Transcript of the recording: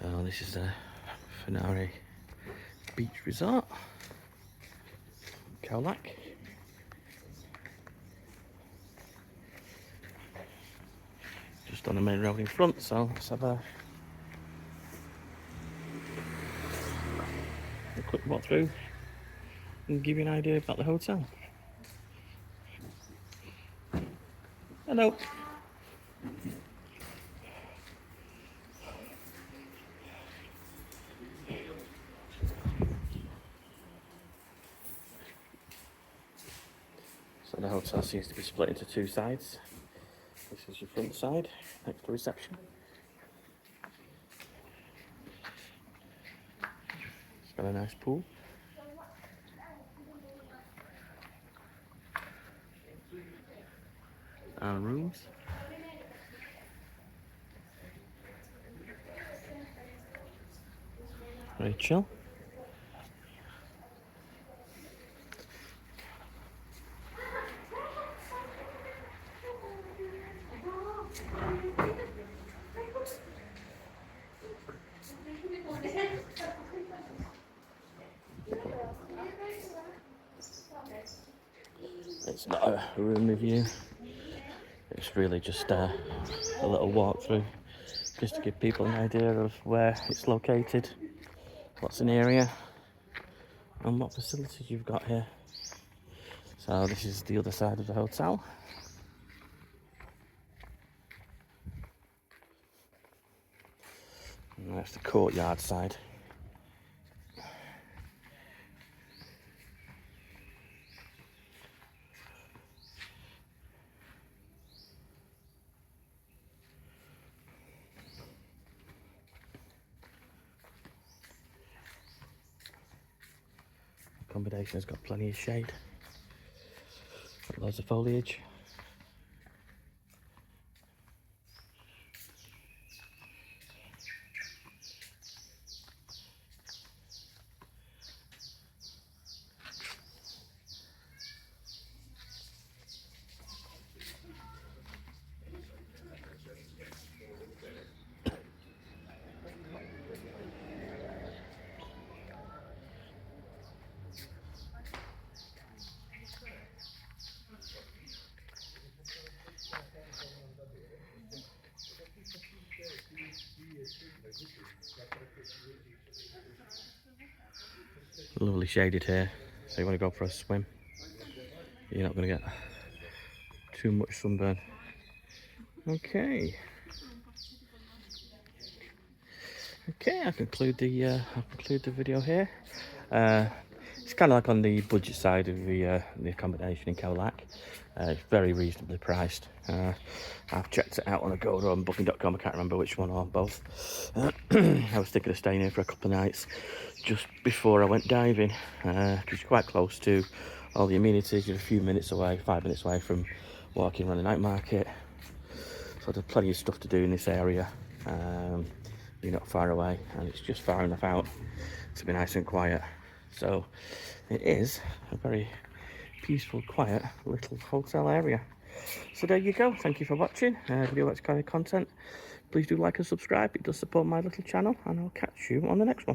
So this is the Fanari Beach Resort, Khao Lak. Just on the main road in front, so let's have a quick walk through and give you an idea about the hotel. Hello. So the hotel seems to be split into two sides. This is your front side, next to reception. It's got a nice pool. And rooms. Very chill. It's not a room review, it's really just a little walkthrough, just to give people an idea of where it's located, what's an area, and what facilities you've got here. So this is the other side of the hotel. And that's the courtyard side. Accommodation has got plenty of shade, got loads of foliage. Lovely shaded here, so you want to go for a swim, you're not going to get too much sunburn. Okay, I conclude the video here. It's kind of like on the budget side of the accommodation in Khao Lak. It's very reasonably priced. I've checked it out on Agoda and Booking.com. I can't remember which one or both. I was thinking of staying here for a couple of nights just before I went diving, because it's quite close to all the amenities. You're a few minutes away, 5 minutes away from walking around the night market. So there's plenty of stuff to do in this area. You're not far away, and it's just far enough out to be nice and quiet. So it is a very peaceful, quiet little hotel area. So there you go. Thank you for watching. If you like this kind of content, please do like and subscribe. It does support my little channel, and I'll catch you on the next one.